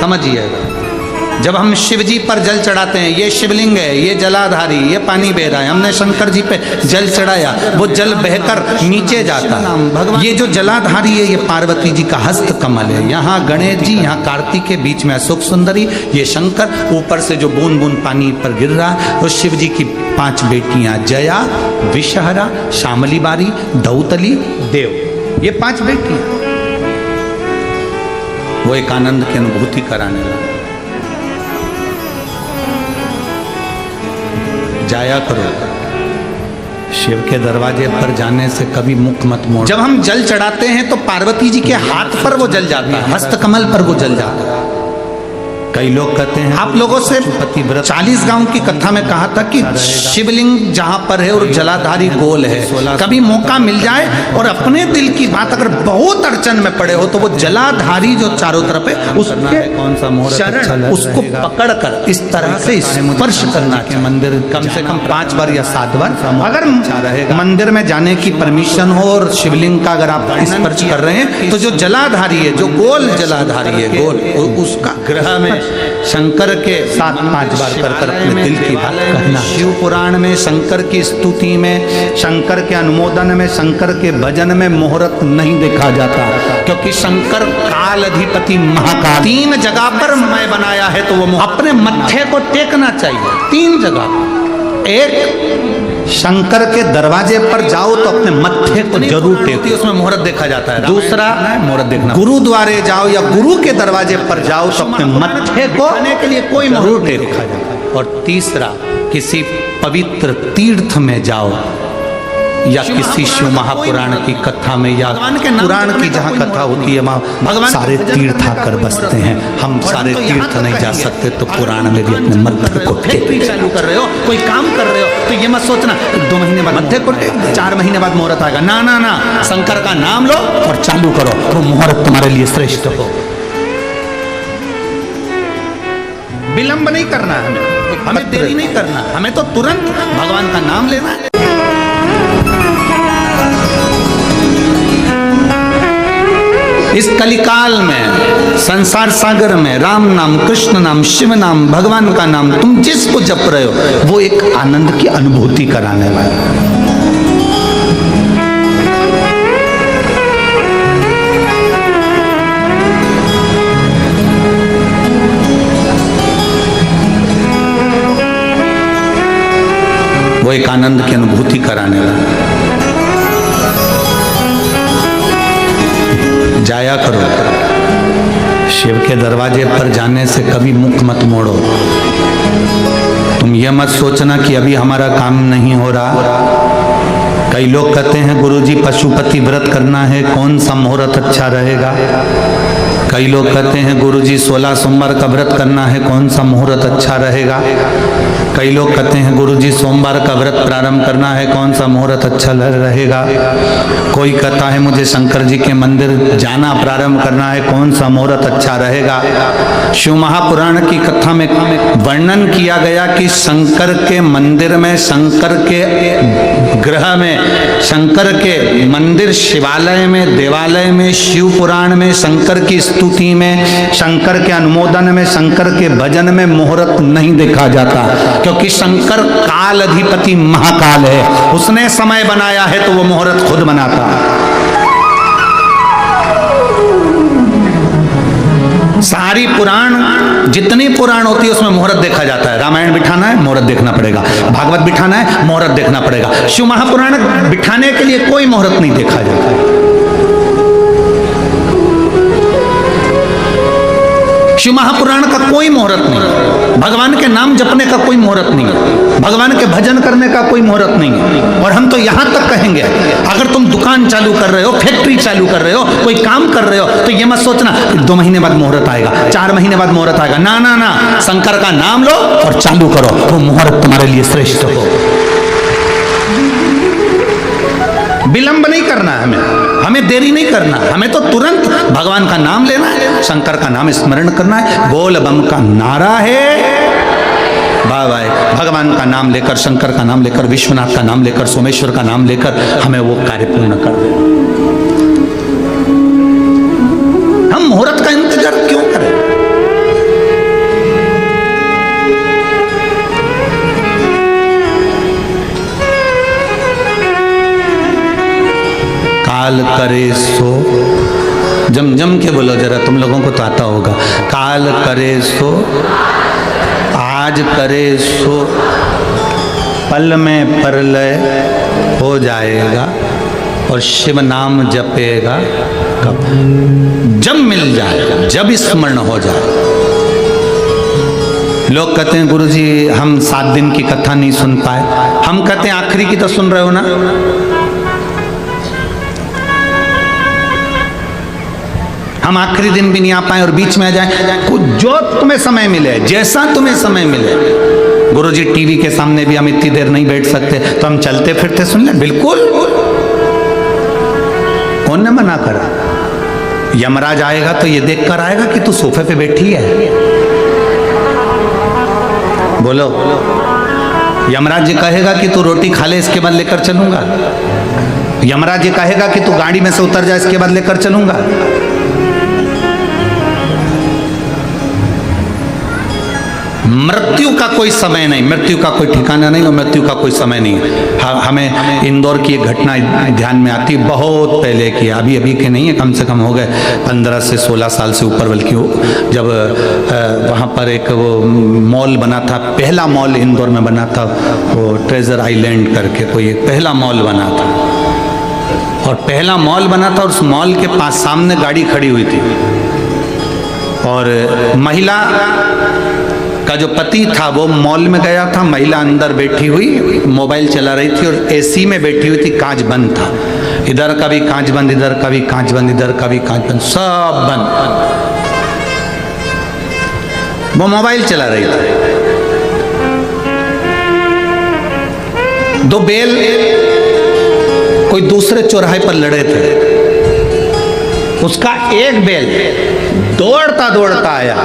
समझिएगा, जब हम शिव जी पर जल चढ़ाते हैं, ये शिवलिंग है, ये जलाधारी, ये पानी बह रहा है, हमने शंकर जी पे जल चढ़ाया, वो जल बहकर नीचे जाता है। ये जो जलाधारी है ये पार्वती जी का हस्त कमल है, यहाँ गणेश जी, यहाँ कार्तिक के बीच में अशोक सुंदरी, ये शंकर, ऊपर से जो बूंद बूंद पानी पर गिर रहा है। और शिव जी की 5 बेटियां, जया, विषहरा, शामली बारी, दौतली, देव, ये 5 बेटियां। वो एक आनंद की अनुभूति कराने लगा। जाया करो, शिव के दरवाजे पर जाने से कभी मुख मत मोड़ो। जब हम जल चढ़ाते हैं तो पार्वती जी के हाथ पर वो जल जाता है, हस्त कमल पर वो जल जाता है। कई लोग कहते हैं, आप लोगों से 40 गांव की कथा में कहा था कि शिवलिंग जहां पर है और जलाधारी गोल है, कभी मौका मिल जाए और अपने दिल की बात अगर बहुत अड़चन में पड़े हो तो वो जलाधारी जो चारों तरफ है उसके कौन सा चरण, उसको पकड़कर इस तरह से स्पर्श करना है। मंदिर कम से कम 5 बार या 7 बार, अगर मंदिर में जाने की परमिशन हो और शिवलिंग का अगर आप स्पर्श कर रहे हैं तो जो जलाधारी है, जो गोल जलाधारी है, गोल, उसका ग्रह में शंकर के साथ 5 बार कर अपने दिल की बात कहना। शिव पुराण में शंकर की स्तुति में, शंकर के अनुमोदन में, शंकर के भजन में मुहूर्त नहीं देखा जाता, क्योंकि शंकर काल अधिपति महाकाल 3 जगह पर मैं बनाया है, तो वो अपने मत्थे को टेकना चाहिए 3 जगह। एक, शंकर के दरवाजे पर जाओ तो अपने मत्थे को जरूर टेको, उसमें मुहूर्त देखा जाता है। दूसरा, मुहूर्त देखना, गुरुद्वारे जाओ या गुरु के दरवाजे पर जाओ तो अपने मत्थे को आने के लिए कोई मुहूर्त देखा जाता है। और तीसरा, किसी पवित्र तीर्थ में जाओ या किसी शिव महापुराण की कथा में या पुराण की जहाँ कथा होती है वहाँ भगवान सारे तीर्थ आकर बसते हैं। हम सारे तीर्थ नहीं जा सकते तो पुराण में भी अपने मत्थे को टेक। चालू कर रहे हो, कोई काम कर रहे हो तो ये मत सोचना 2 महीने बाद मत्थे को टेक, 4 महीने बाद मुहूर्त आएगा। ना ना ना, शंकर का नाम लो और चालू करो, वो मुहूर्त तुम्हारे लिए श्रेष्ठ हो। विलंब नहीं करना है, हमें देरी नहीं करना, हमें तो तुरंत भगवान का नाम लेना है। इस कलिकाल में, संसार सागर में राम नाम, कृष्ण नाम, शिव नाम, भगवान का नाम तुम जिसको जप रहे हो वो एक आनंद की अनुभूति कराने वाला है। वो एक आनंद की अनुभूति कराने वाला है। जाया करो, शिव के दरवाजे पर जाने से कभी मुख मत मोड़ो। तुम ये मत सोचना कि अभी हमारा काम नहीं हो रहा। कई लोग कहते हैं गुरुजी पशुपति व्रत करना है, कौन सा मुहूर्त अच्छा रहेगा। कई लोग कहते हैं गुरुजी 16 सोमवार का व्रत करना है, कौन सा मुहूर्त अच्छा रहेगा। कई लोग कहते हैं गुरुजी सोमवार का व्रत प्रारंभ करना है, कौन सा मुहूर्त अच्छा रहेगा। कोई कहता है मुझे शंकर जी के मंदिर जाना प्रारंभ करना है, कौन सा मुहूर्त अच्छा रहेगा। शिव महापुराण की कथा में वर्णन किया गया कि शंकर के मंदिर में, शंकर के ग्रह में, शंकर के मंदिर शिवालय में, देवालय में, शिव पुराण में, शंकर की स्तुति में, शंकर के अनुमोदन में, शंकर के भजन में मुहूर्त नहीं देखा जाता, क्योंकि शंकर काल अधिपति महाकाल है। उसने समय बनाया है तो वो मुहूर्त खुद बनाता है। सारी पुराण, जितनी पुराण होती है उसमें मुहूर्त देखा जाता है। रामायण बिठाना है, मुहूर्त देखना पड़ेगा। भागवत बिठाना है, मुहूर्त देखना पड़ेगा। शिव महापुराण बिठाने के लिए कोई मुहूर्त नहीं देखा जाता। शिव महापुराण का कोई मुहूर्त नहीं, भगवान के नाम जपने का कोई मुहूर्त नहीं, भगवान के भजन करने का कोई मुहूर्त नहीं। और हम तो यहां तक कहेंगे, अगर तुम दुकान चालू कर रहे हो, फैक्ट्री चालू कर रहे हो, कोई काम कर रहे हो तो ये मत सोचना 2 महीने बाद मुहूर्त आएगा, 4 महीने बाद मुहूर्त आएगा। ना ना ना, शंकर का नाम लो और चालू करो, वो मुहूर्त तुम्हारे लिए श्रेष्ठ हो। विलंब नहीं करना है, हमें देरी नहीं करना, हमें तो तुरंत भगवान का नाम लेना है, शंकर का नाम स्मरण करना है। बोल बम का नारा है, वाह वाह, भगवान का नाम लेकर, शंकर का नाम लेकर, विश्वनाथ का नाम लेकर, सोमेश्वर का नाम लेकर हमें वो कार्य पूर्ण कर दे। हम मुहूर्त का इंतजार क्यों करें? काल करे सो, जम के बोलो जरा, तुम लोगों को तो आता होगा। काल करे सो, आज करे सो, पल में परलय हो जाएगा, और शिव नाम जपेगा कब? जब मिल जाएगा, जब स्मरण हो जाए। लोग कहते हैं गुरुजी हम 7 दिन की कथा नहीं सुन पाए। हम कहते हैं आखिरी की तो सुन रहे हो ना। हम आखिरी दिन भी नहीं आ पाए और बीच में आ जाए, जो तुम्हें समय मिले, जैसा तुम्हें समय मिले। गुरुजी टीवी के सामने भी हम इतनी देर नहीं बैठ सकते, तो हम चलते फिरते सुन ले। बिल्कुल, कौन ने मना करा? यमराज आएगा तो ये देखकर आएगा कि तू सोफे पे बैठी है। बोलो, यमराज जी कहेगा कि तू रोटी खा ले, इसके बाद लेकर चलूंगा? यमराज जी कहेगा कि तू गाड़ी में से उतर जा, इसके बाद लेकर चलूंगा? मृत्यु का कोई समय नहीं, मृत्यु का कोई ठिकाना नहीं और मृत्यु का कोई समय नहीं। हमें इंदौर की एक घटना ध्यान में आती, बहुत पहले की, अभी अभी के नहीं है, कम से कम हो गए 15 से 16 साल से ऊपर, बल्कि जब वहाँ पर एक वो मॉल बना था, पहला मॉल इंदौर में बना था, वो ट्रेजर आइलैंड करके कोई एक पहला मॉल बना था। और पहला मॉल बना था और उस मॉल के पास सामने गाड़ी खड़ी हुई थी, और महिला का जो पति था वो मॉल में गया था, महिला अंदर बैठी हुई मोबाइल चला रही थी और एसी में बैठी हुई थी, कांच बंद था, इधर का भी कांच बंद, इधर का भी कांच बंद, इधर का भी कांच बंद, सब बंद। वो मोबाइल चला रही थी। 2 बैल कोई दूसरे चौराहे पर लड़े थे, उसका एक बैल दौड़ता दौड़ता आया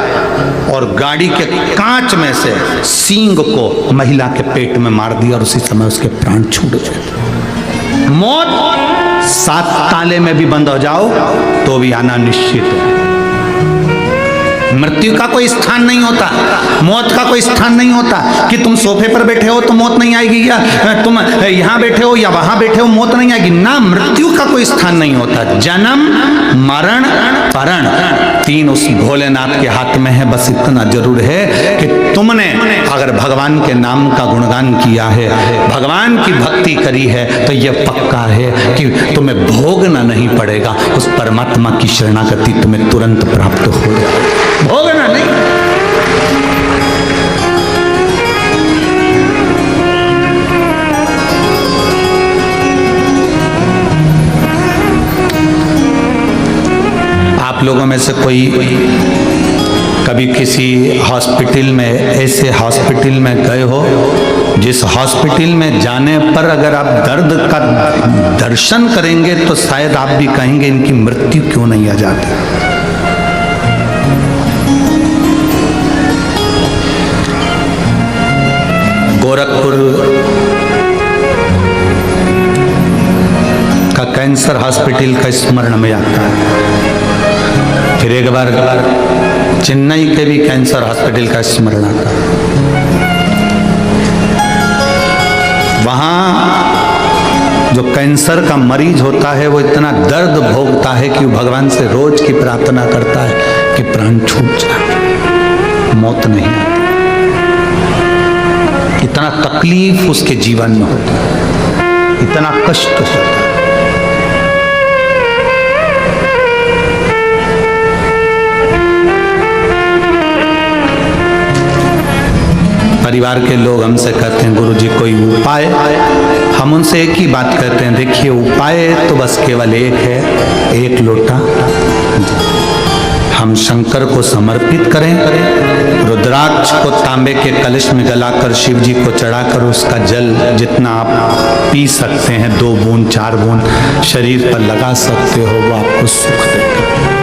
और गाड़ी के कांच में से सींग को महिला के पेट में मार दिया और उसी समय उसके प्राण छूट गए। मौत 7 ताले में भी बंद हो जाओ तो भी आना निश्चित है। मृत्यु का कोई स्थान नहीं होता, मौत का कोई स्थान नहीं होता कि तुम सोफे पर बैठे हो तो मौत नहीं आएगी, या तुम यहाँ बैठे हो या वहां बैठे हो मौत नहीं आएगी ना। मृत्यु का कोई स्थान नहीं होता। जन्म, मरण, परण, 3 उस भोलेनाथ के हाथ में है। बस इतना जरूर है कि तुमने अगर भगवान के नाम का गुणगान किया है, भगवान की भक्ति करी है, तो यह पक्का है कि तुम्हें भोगना नहीं पड़ेगा। उस परमात्मा की शरणागति तुम्हें तुरंत प्राप्त हो जाएगी, भोगना नहीं। आप लोगों में से कोई कभी किसी हॉस्पिटल में, ऐसे हॉस्पिटल में गए हो जिस हॉस्पिटल में जाने पर अगर आप दर्द का दर्शन करेंगे तो शायद आप भी कहेंगे इनकी मृत्यु क्यों नहीं आ जाती। गोरखपुर का कैंसर हॉस्पिटल का स्मरण में आता है। फिर एक बार चेन्नई के भी कैंसर हॉस्पिटल का स्मरण आता है। वहाँ जो कैंसर का मरीज होता है वो इतना दर्द भोगता है कि वो भगवान से रोज की प्रार्थना करता है कि प्राण छूट जाए, मौत नहीं आती। इतना तकलीफ उसके जीवन में होता है, इतना कष्ट होता है। परिवार के लोग हमसे कहते हैं गुरुजी कोई उपाय। हम उनसे एक ही बात कहते हैं, देखिए उपाय तो बस केवल एक है, 1 लोटा हम शंकर को समर्पित करें, रुद्राक्ष को तांबे के कलश में गलाकर शिव जी को चढ़ाकर उसका जल जितना आप पी सकते हैं, 2 बूंद 4 बूंद शरीर पर लगा सकते हो, वो आपको सुख देगा।